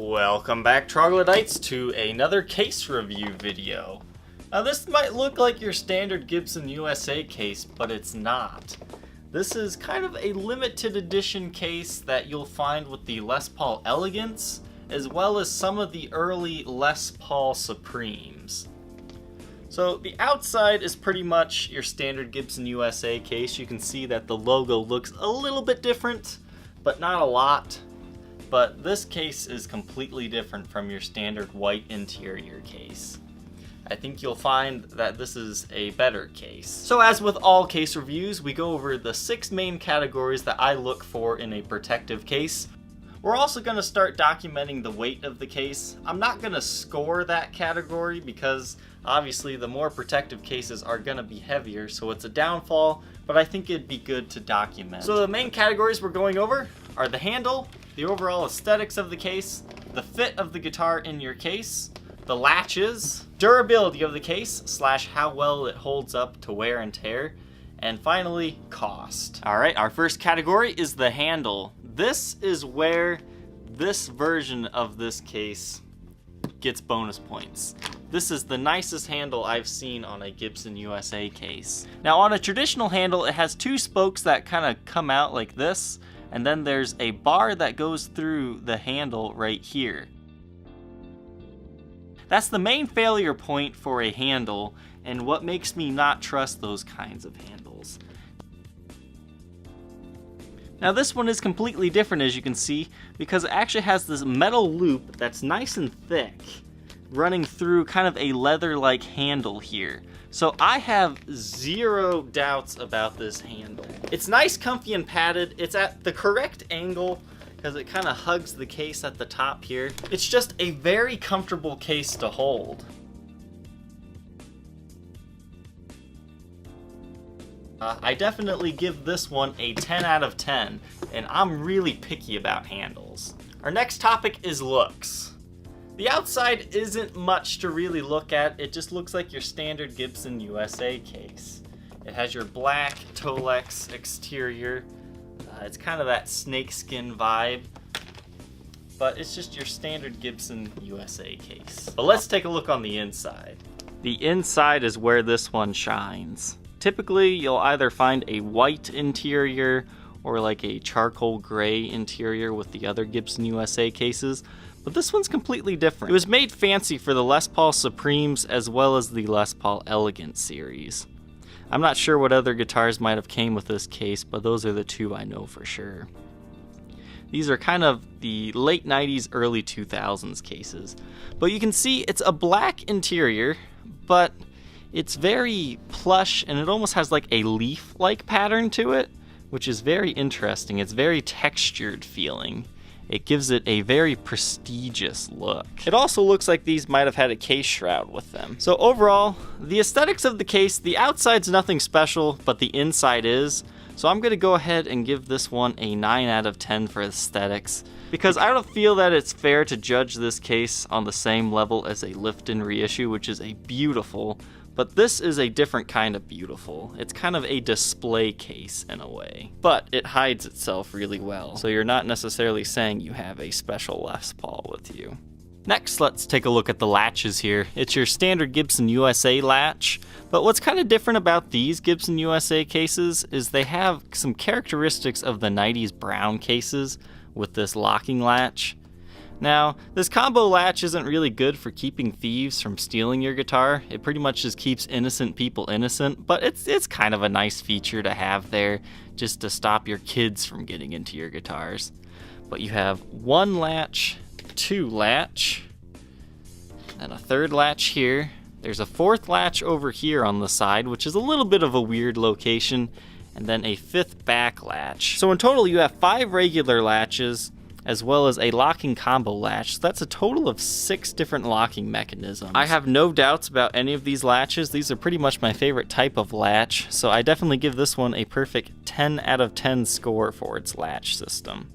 Welcome back, troglodytes, to another case review video. Now this might look like your standard Gibson USA case, but it's not. This is kind of a limited edition case that you'll find with the Les Paul Elegance, as well as some of the early Les Paul Supremes. So the outside is pretty much your standard Gibson USA case. You can see that the logo looks a little bit different, but not a lot. But this case is completely different from your standard white interior case. I think you'll find that this is a better case. So as with all case reviews, we go over the 6 main categories that I look for in a protective case. We're also going to start documenting the weight of the case. I'm not going to score that category because obviously the more protective cases are going to be heavier, so it's a downfall, but I think it'd be good to document. So the main categories we're going over are the handle, the overall aesthetics of the case, the fit of the guitar in your case, the latches, durability of the case / how well it holds up to wear and tear, and finally, cost. Alright, our first category is the handle. This is where this version of this case gets bonus points. This is the nicest handle I've seen on a Gibson USA case. Now on a traditional handle, it has 2 spokes that kind of come out like this, and then there's a bar that goes through the handle right here. That's the main failure point for a handle, and what makes me not trust those kinds of handles. Now this one is completely different, as you can see, because it actually has this metal loop that's nice and thick, running through kind of a leather-like handle here. So I have 0 doubts about this handle. It's nice, comfy, and padded. It's at the correct angle because it kind of hugs the case at the top here. It's just a very comfortable case to hold. I definitely give this one a 10 out of 10, and I'm really picky about handles. Our next topic is looks. The outside isn't much to really look at. It just looks like your standard Gibson USA case. It has your black Tolex exterior. It's kind of that snakeskin vibe, but it's just your standard Gibson USA case. But let's take a look on the inside. The inside is where this one shines. Typically, you'll either find a white interior or like a charcoal gray interior with the other Gibson USA cases, but this one's completely different. It was made fancy for the Les Paul Supremes as well as the Les Paul Elegance series. I'm not sure what other guitars might have came with this case, but those are the 2 I know for sure. These are kind of the late 90s, early 2000s cases. But you can see it's a black interior, but it's very plush and it almost has like a leaf-like pattern to it, which is very interesting. It's very textured feeling. It gives it a very prestigious look. It also looks like these might have had a case shroud with them. So overall, the aesthetics of the case, the outside's nothing special, but the inside is. So I'm gonna go ahead and give this one a 9 out of 10 for aesthetics, because I don't feel that it's fair to judge this case on the same level as a Lifton reissue, which is a beautiful, but this is a different kind of beautiful. It's kind of a display case in a way, but it hides itself really well, so you're not necessarily saying you have a special Les Paul with you. Next, let's take a look at the latches here. It's your standard Gibson USA latch, but what's kind of different about these Gibson USA cases is they have some characteristics of the 90s brown cases with this locking latch. Now, this combo latch isn't really good for keeping thieves from stealing your guitar. It pretty much just keeps innocent people innocent, but it's kind of a nice feature to have there just to stop your kids from getting into your guitars. But you have 1 latch, 2 latch, and a 3rd latch here. There's a 4th latch over here on the side, which is a little bit of a weird location, and then a 5th back latch. So in total, you have 5 regular latches, as well as a locking combo latch. So that's a total of 6 different locking mechanisms. I have no doubts about any of these latches. These are pretty much my favorite type of latch, so I definitely give this one a perfect 10 out of 10 score for its latch system.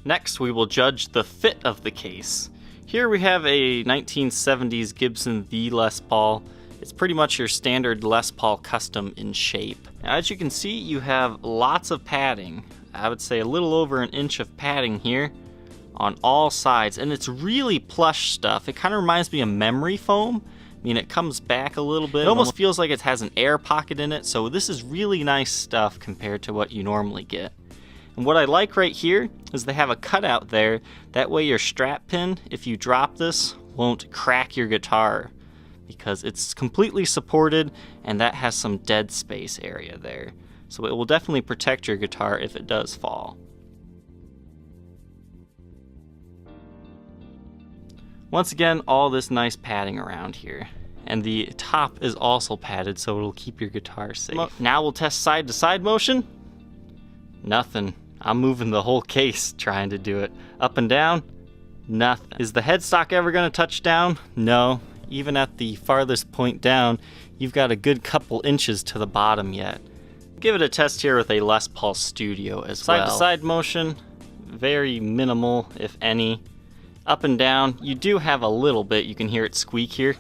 Next, we will judge the fit of the case. Here we have a 1970s Gibson The Les Paul. It's pretty much your standard Les Paul custom in shape. Now, as you can see, you have lots of padding. I would say a little over an inch of padding here, on all sides, and it's really plush stuff. It kind of reminds me of memory foam. I mean, it comes back a little bit. It almost feels like it has an air pocket in it, so this is really nice stuff compared to what you normally get. And what I like right here is they have a cutout there. That way your strap pin, if you drop this, won't crack your guitar because it's completely supported and that has some dead space area there. So it will definitely protect your guitar if it does fall. Once again, all this nice padding around here. And the top is also padded so it'll keep your guitar safe. Now we'll test side to side motion. Nothing. I'm moving the whole case trying to do it. Up and down, nothing. Is the headstock ever gonna touch down? No. Even at the farthest point down, you've got a good couple inches to the bottom yet. Give it a test here with a Les Paul Studio as well. Side to side motion, very minimal, if any. Up and down, you do have a little bit, you can hear it squeak here,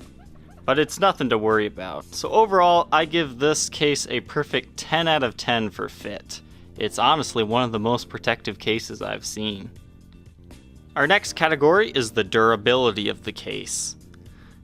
but it's nothing to worry about. So overall, I give this case a perfect 10 out of 10 for fit. It's honestly one of the most protective cases I've seen. Our next category is the durability of the case.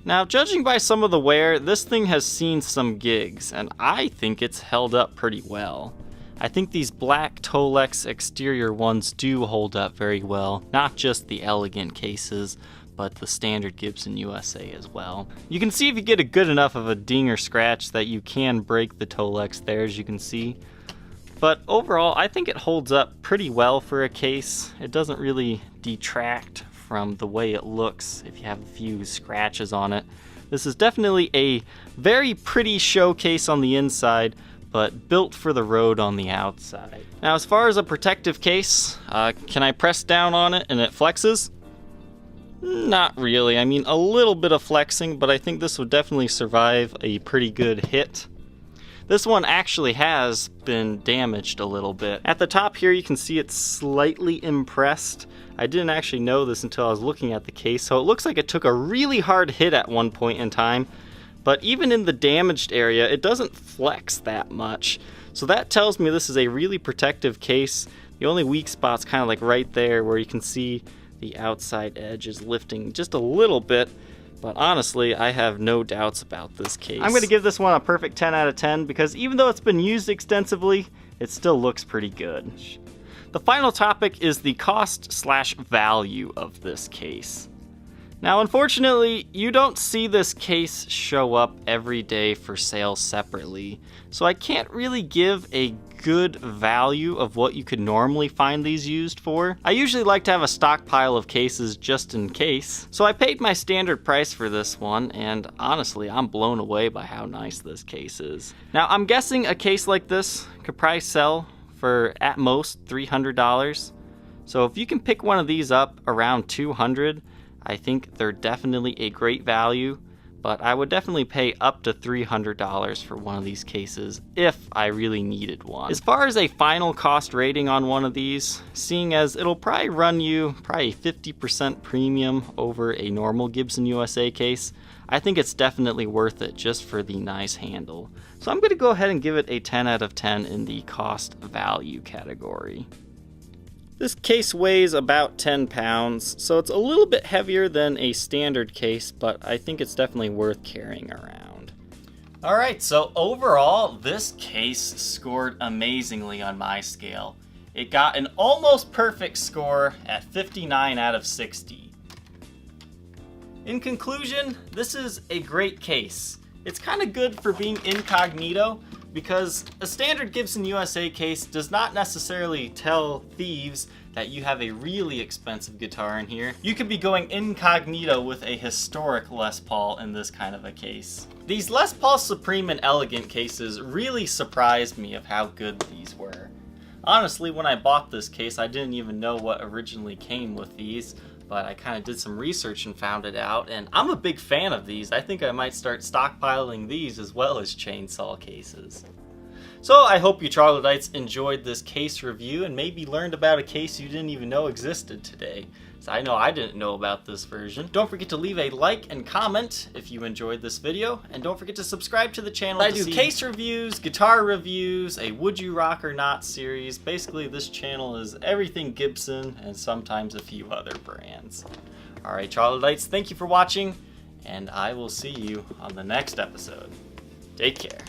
Now, judging by some of the wear, this thing has seen some gigs, and I think it's held up pretty well. I think these black Tolex exterior ones do hold up very well, not just the elegant cases, but the standard Gibson USA as well. You can see if you get a good enough of a ding or scratch that you can break the Tolex there, as you can see. But overall, I think it holds up pretty well for a case. It doesn't really detract from the way it looks if you have a few scratches on it. This is definitely a very pretty showcase on the inside, but built for the road on the outside. Now, as far as a protective case, can I press down on it and it flexes? Not really. I mean, a little bit of flexing, but I think this would definitely survive a pretty good hit. This one actually has been damaged a little bit. At the top here, you can see it's slightly impressed. I didn't actually know this until I was looking at the case, so it looks like it took a really hard hit at one point in time. But even in the damaged area, it doesn't flex that much. So that tells me this is a really protective case. The only weak spot's kind of like right there where you can see the outside edge is lifting just a little bit. But honestly, I have no doubts about this case. I'm going to give this one a perfect 10 out of 10 because even though it's been used extensively, it still looks pretty good. The final topic is the cost/value of this case. Now, unfortunately, you don't see this case show up every day for sale separately, so I can't really give a good value of what you could normally find these used for. I usually like to have a stockpile of cases just in case, so I paid my standard price for this one, and honestly, I'm blown away by how nice this case is. Now, I'm guessing a case like this could probably sell for at most $300, so if you can pick one of these up around $200, I think they're definitely a great value, but I would definitely pay up to $300 for one of these cases if I really needed one. As far as a final cost rating on one of these, seeing as it'll probably run you a 50% premium over a normal Gibson USA case, I think it's definitely worth it just for the nice handle. So I'm going to go ahead and give it a 10 out of 10 in the cost value category. This case weighs about 10 pounds, so it's a little bit heavier than a standard case, but I think it's definitely worth carrying around. Alright, so overall, this case scored amazingly on my scale. It got an almost perfect score at 59 out of 60. In conclusion, this is a great case. It's kind of good for being incognito, because a standard Gibson USA case does not necessarily tell thieves that you have a really expensive guitar in here. You could be going incognito with a historic Les Paul in this kind of a case. These Les Paul Supreme and Elegant cases really surprised me of how good these were. Honestly, when I bought this case, I didn't even know what originally came with these, but I kind of did some research and found it out, and I'm a big fan of these. I think I might start stockpiling these as well as chainsaw cases. So I hope you troglodytes enjoyed this case review and maybe learned about a case you didn't even know existed today. So I know I didn't know about this version. Don't forget to leave a like and comment if you enjoyed this video, and don't forget to subscribe to the channel. I do case reviews, guitar reviews, a Would You Rock or Not series. Basically, this channel is everything Gibson and sometimes a few other brands. Alright, Troglodytes, thank you for watching, and I will see you on the next episode. Take care.